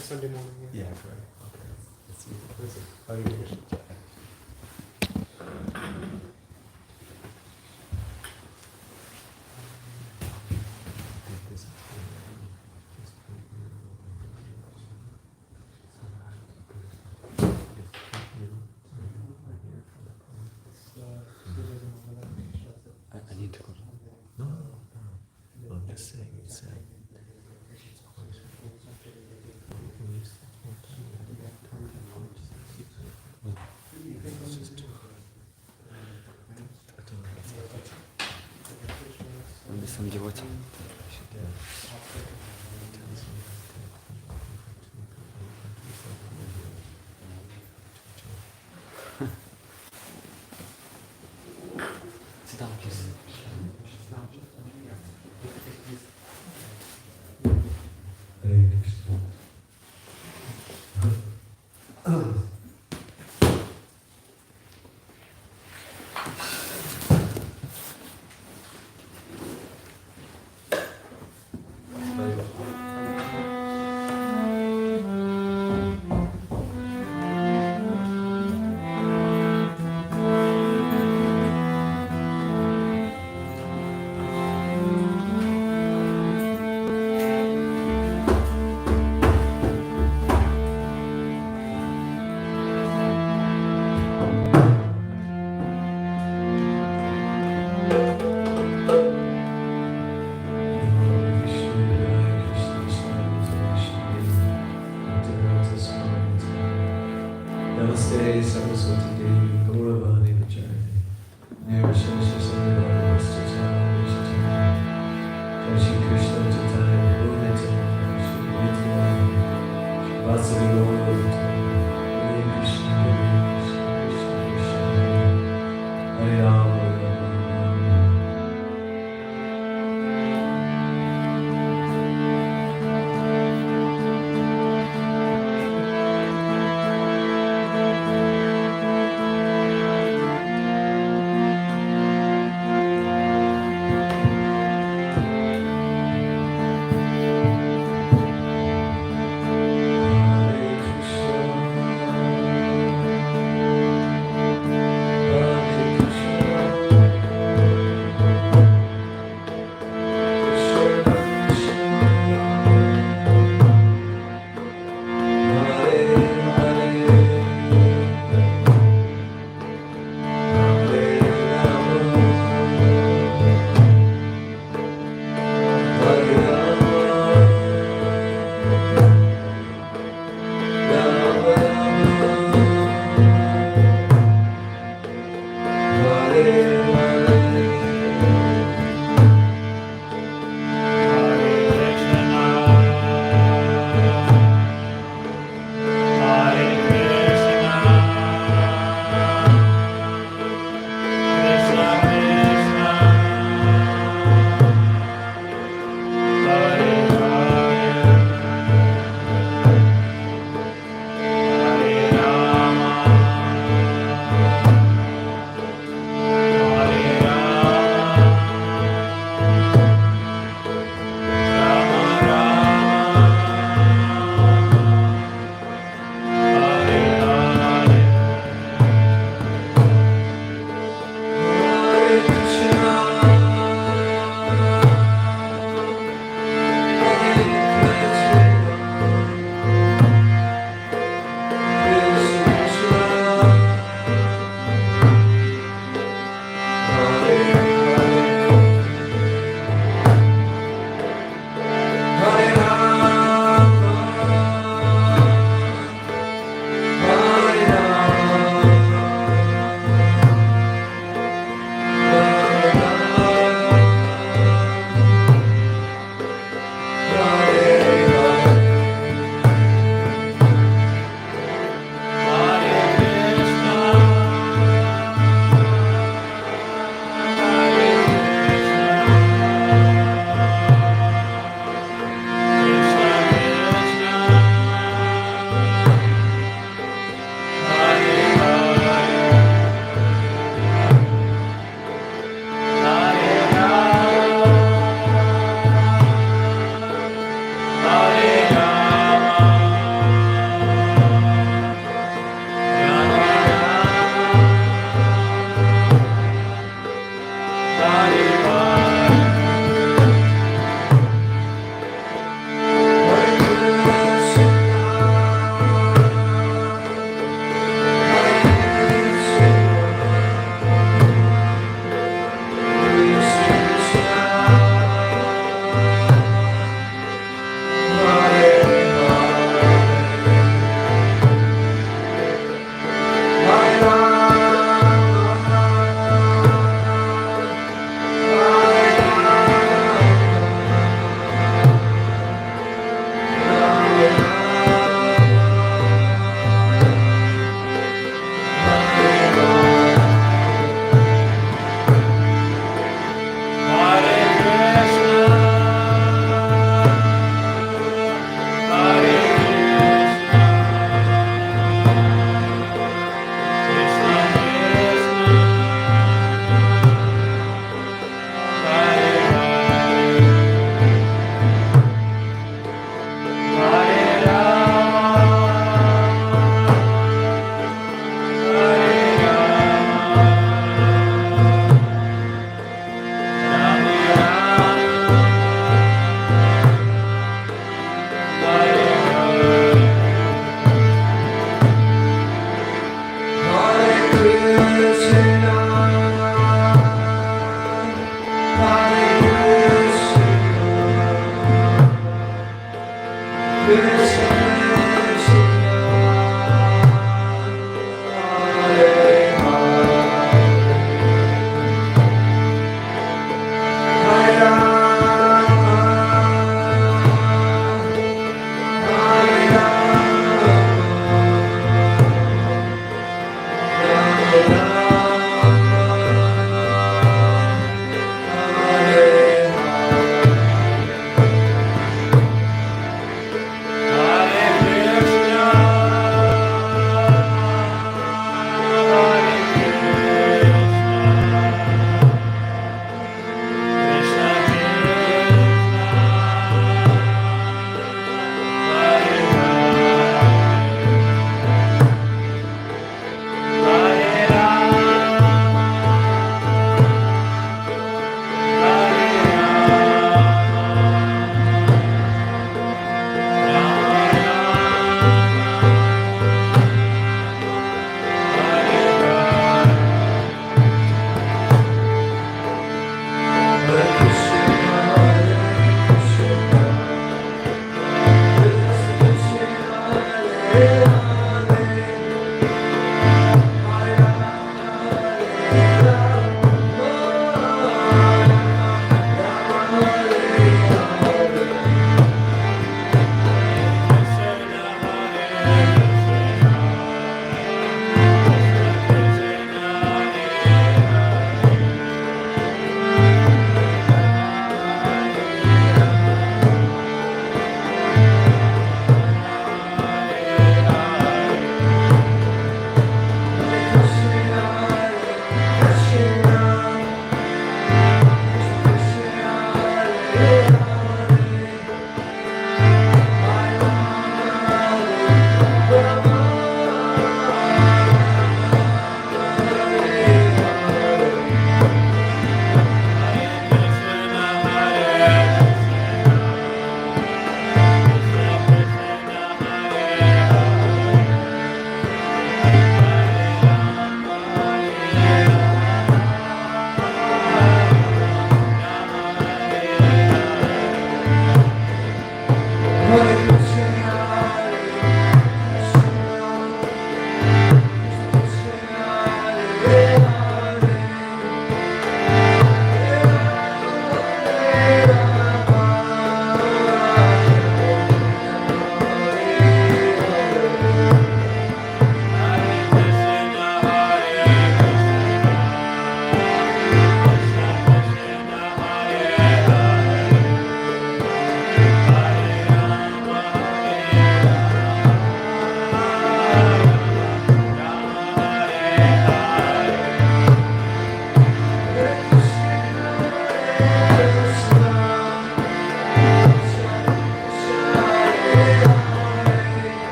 Sunday morning. Yeah, correct. Okay. Let's see. How are you? I need to go. No, I'm just saying it's Сам делать. Sit down, please. Namaste, Saraswati Devi, Gauravani Vajayate, Nirvashasha Sarvara Vastacana Vishacana, Jai Shri Krishna Chaitanya, Guru Nityananda, Shri Nityananda, Vasari Gaura Nityananda, Hare Krishna, Hare Krishna, Krishna Krishna, Hare Rama, Hare Rama. Hare Krishna,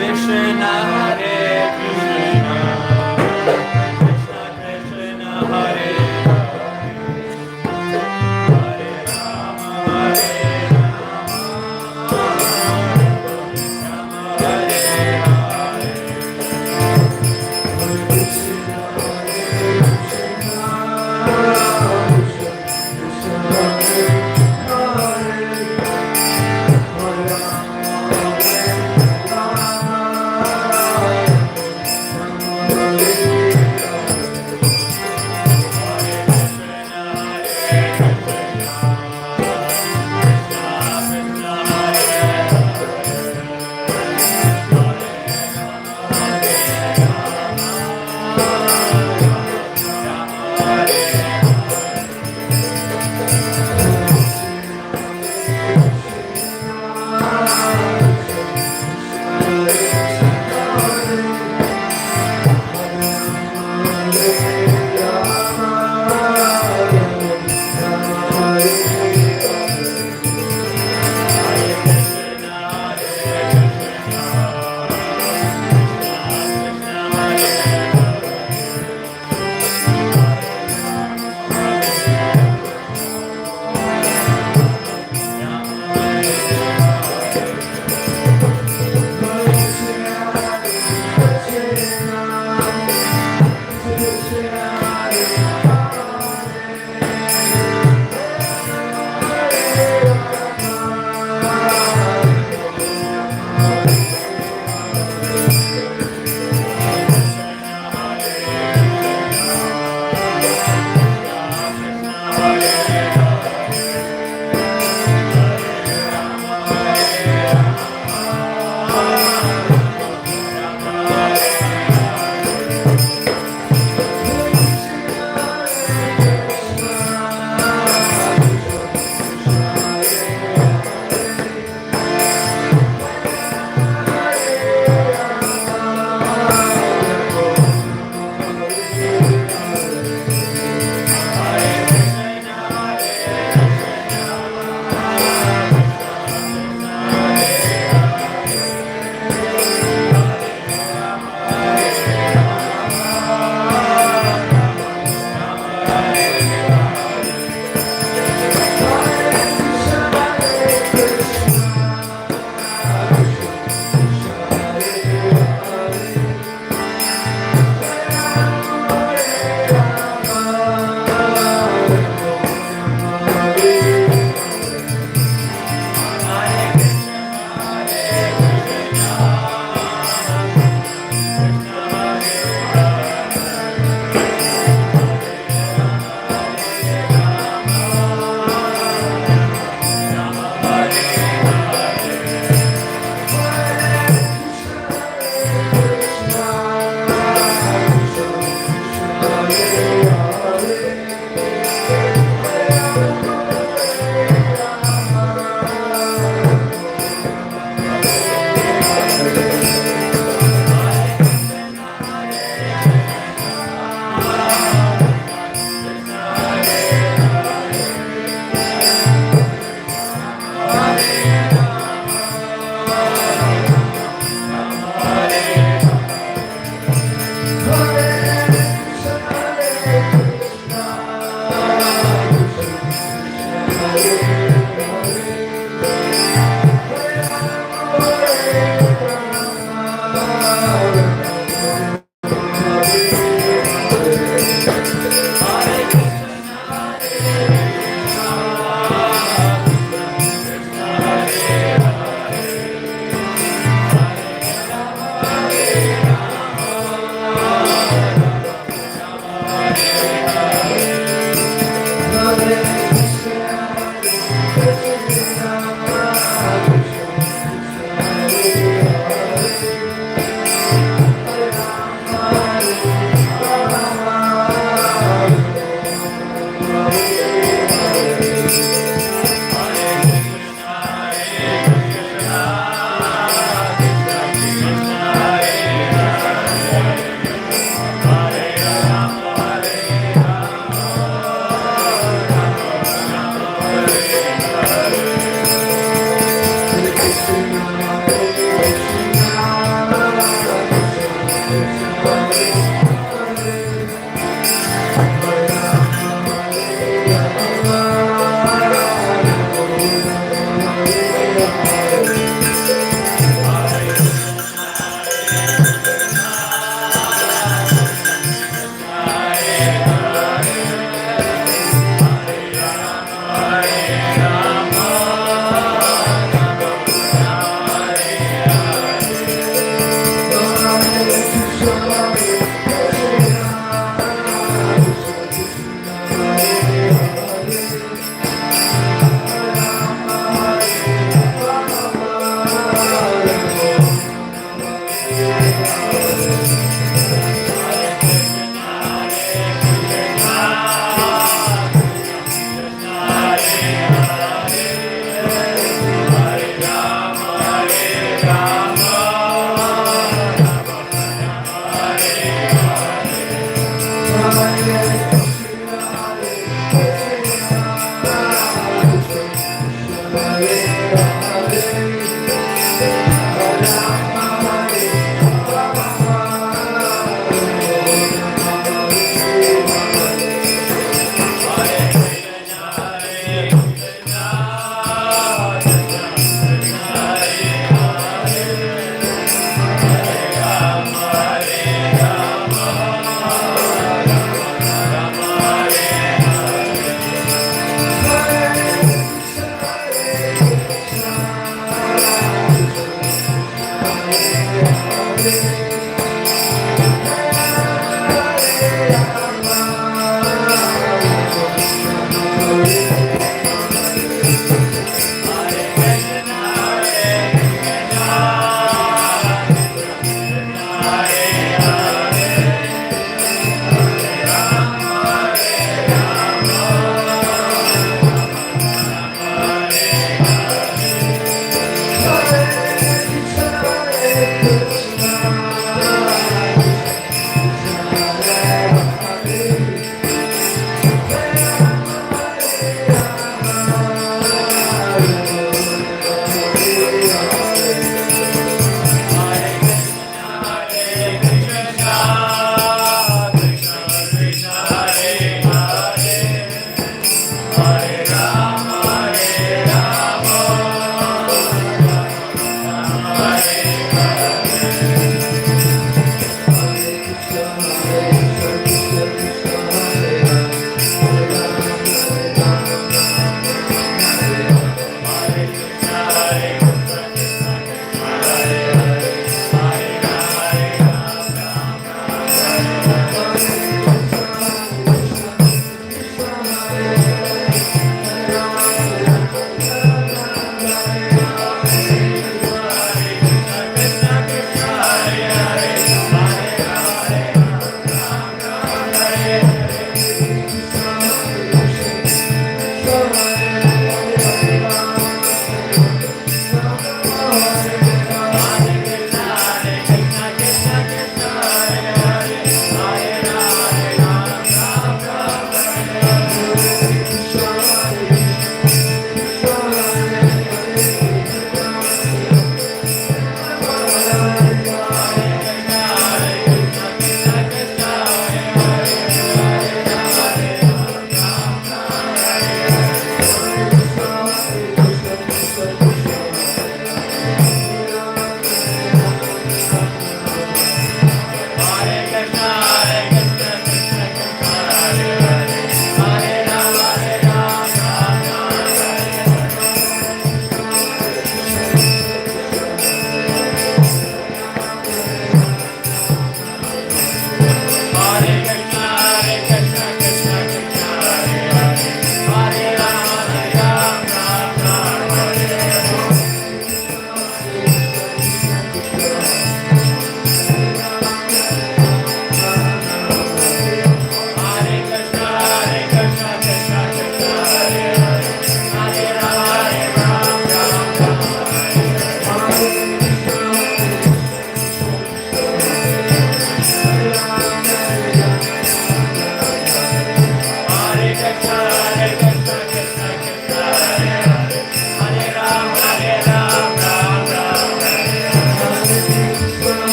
Krishna, Hare Krishna.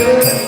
Krishna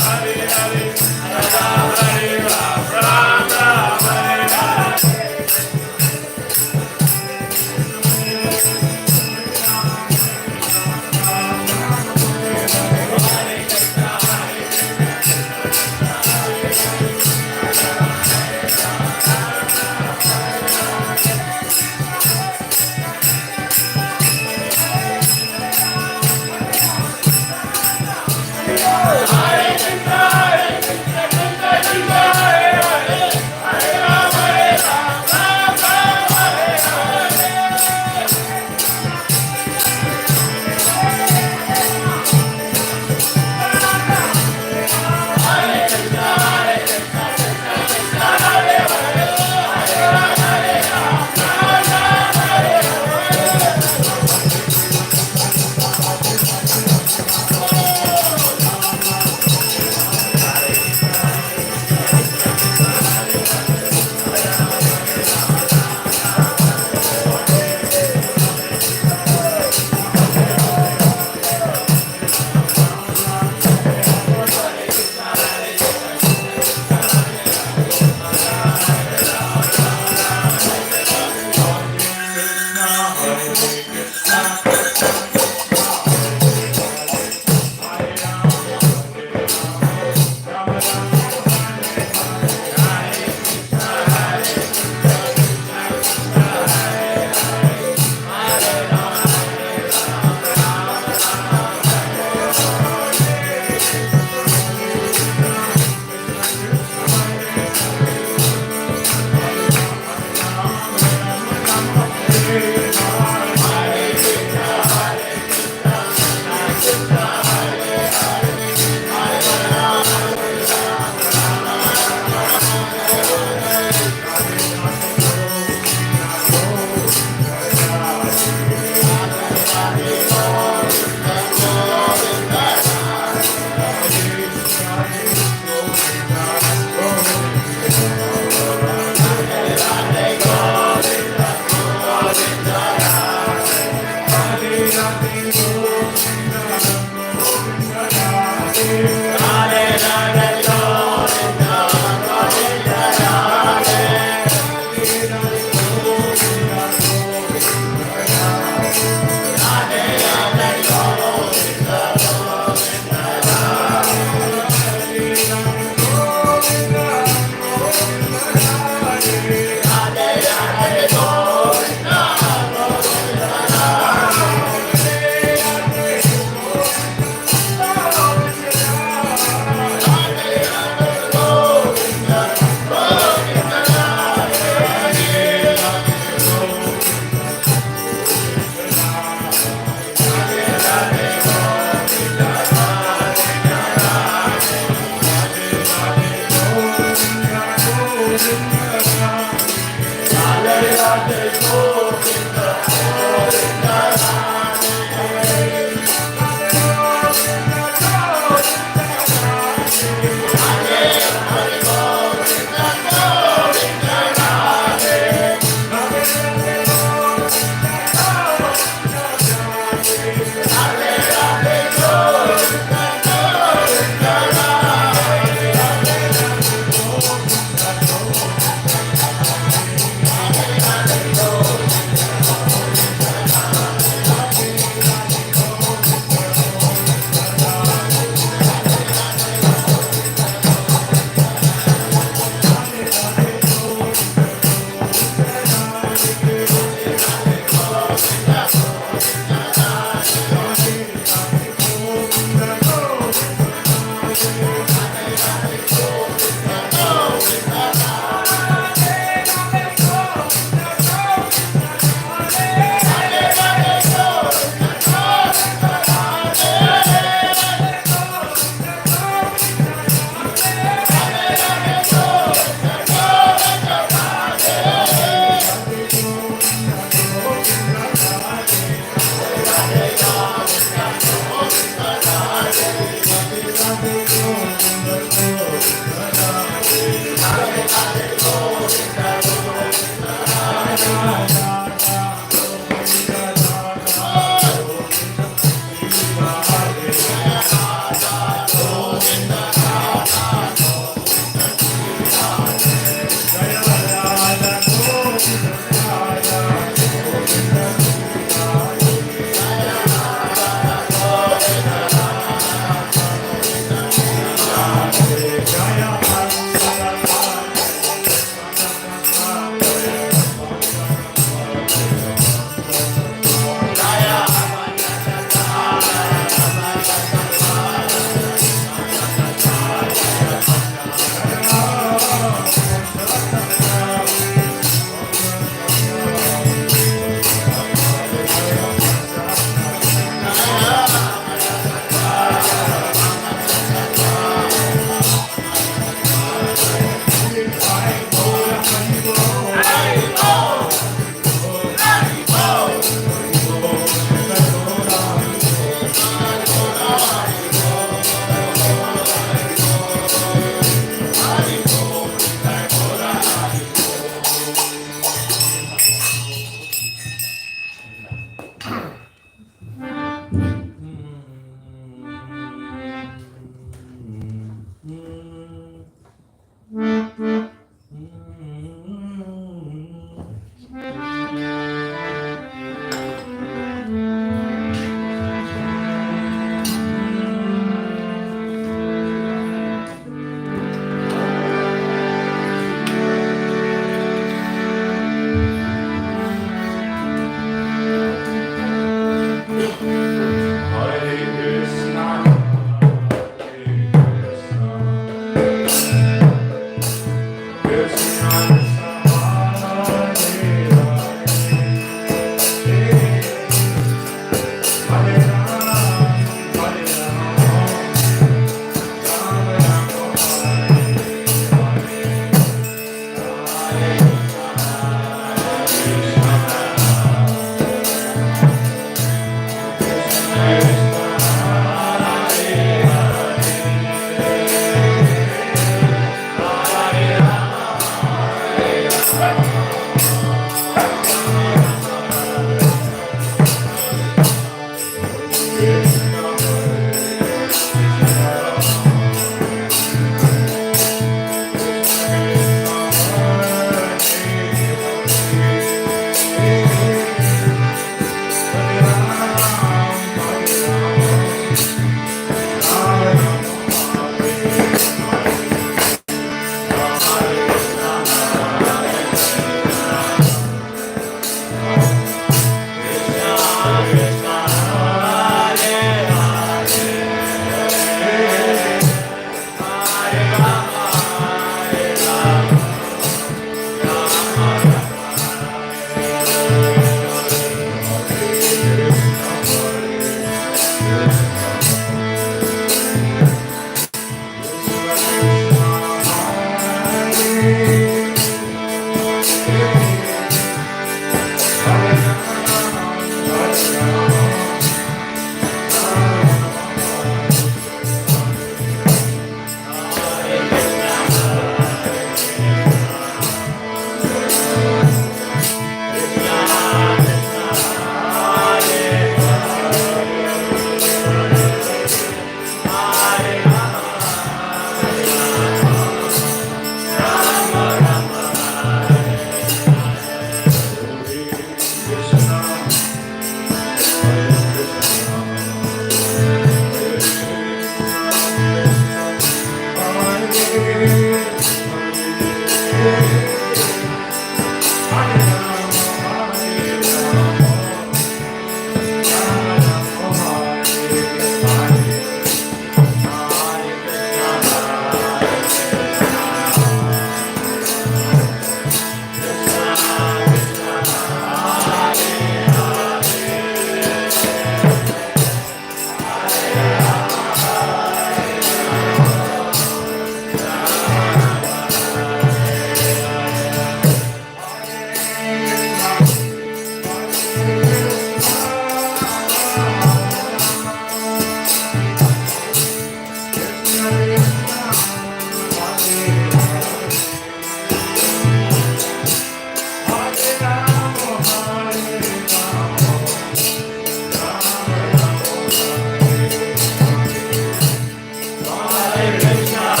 Krishna,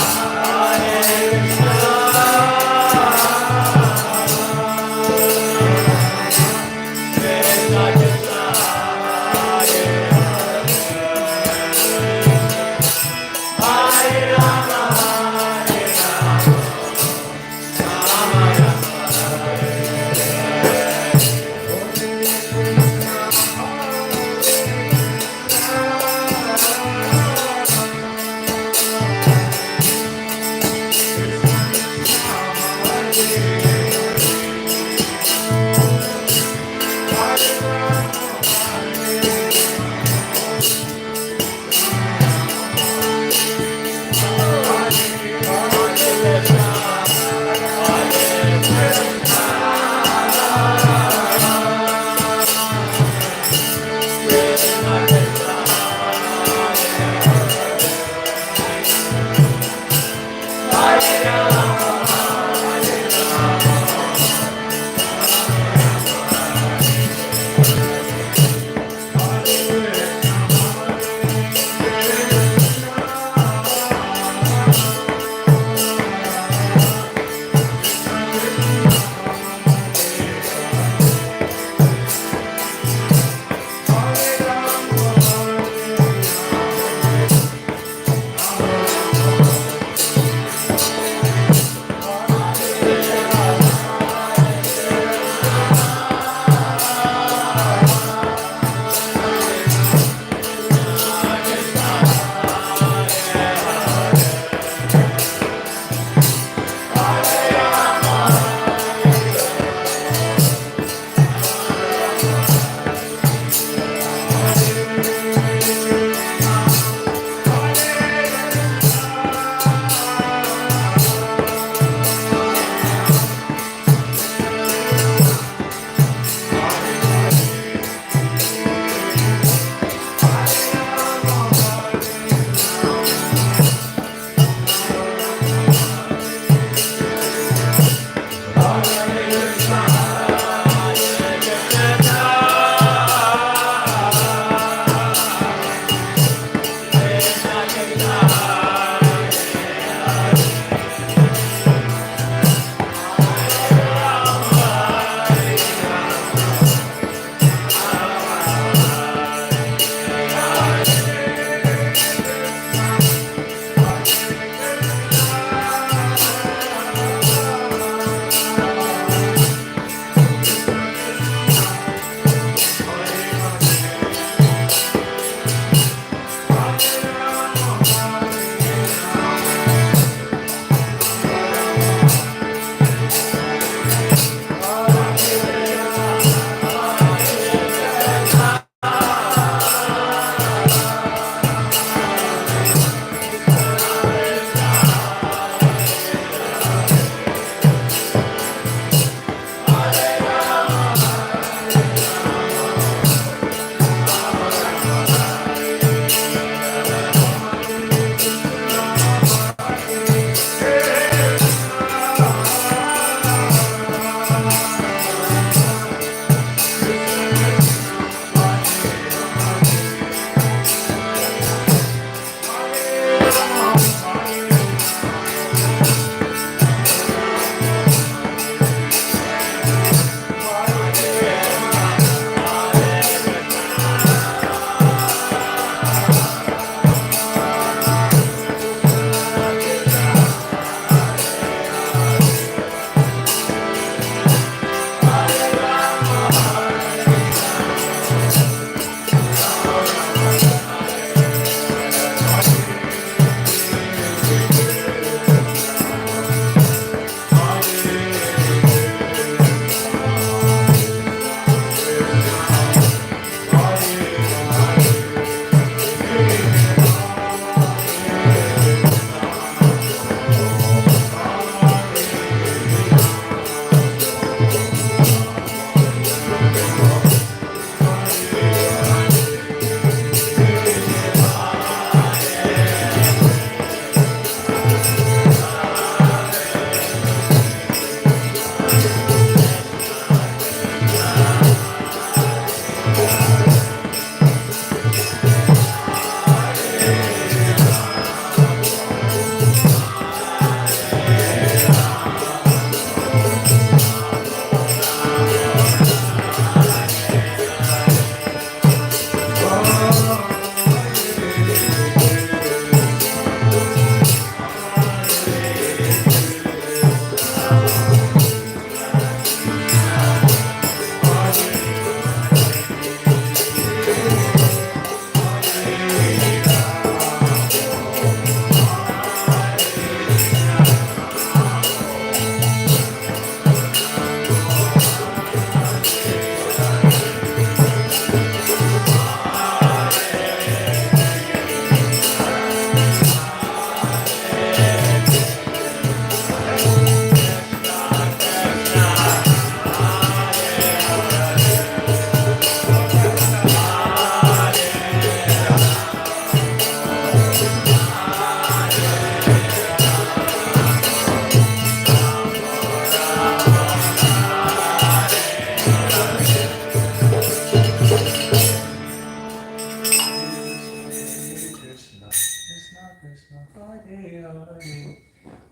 Hare Hare,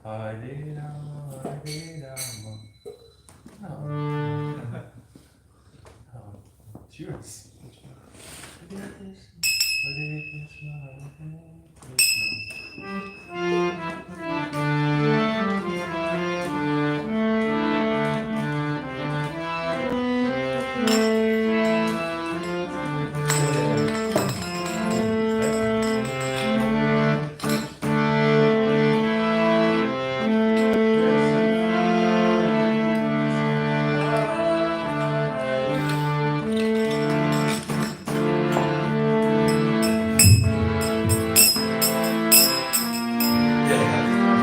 Hare Rama, Hare Rama. Oh. Oh, cheers. Hare Krishna, Hare Krishna. Yeah.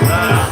Hare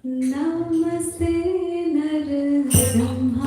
Namaste Narasimhaya.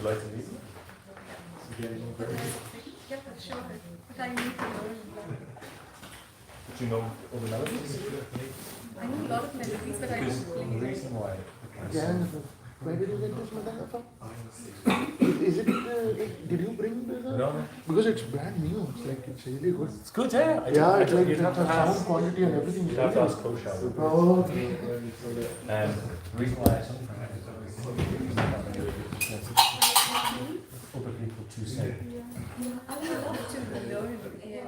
like to meet me? Yeah, sure. But I need to learn. Do you know other melodies? I know a lot of melodies, but I Because don't the play. reason why. Where did you get this madanga from? Is it, did you bring this? No. Because it's brand new, it's like, it's really good. It's good, yeah. Yeah, it's like you'd have to sound ask. quality and everything. You'd have to ask Kosha. Oh, okay. The reason why I sing for him is other people to sing. I would love to learn,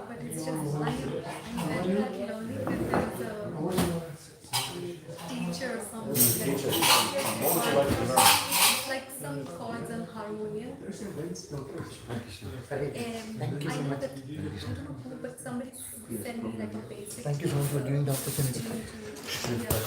but it's just I'm very at learning that there's a teacher or something. Teacher, what would you like to learn? Like some chords and harmonium. Thank you I so know much. that, I don't know who, but somebody sent me like a basic. Thank you so much for giving the opportunity. to, yeah.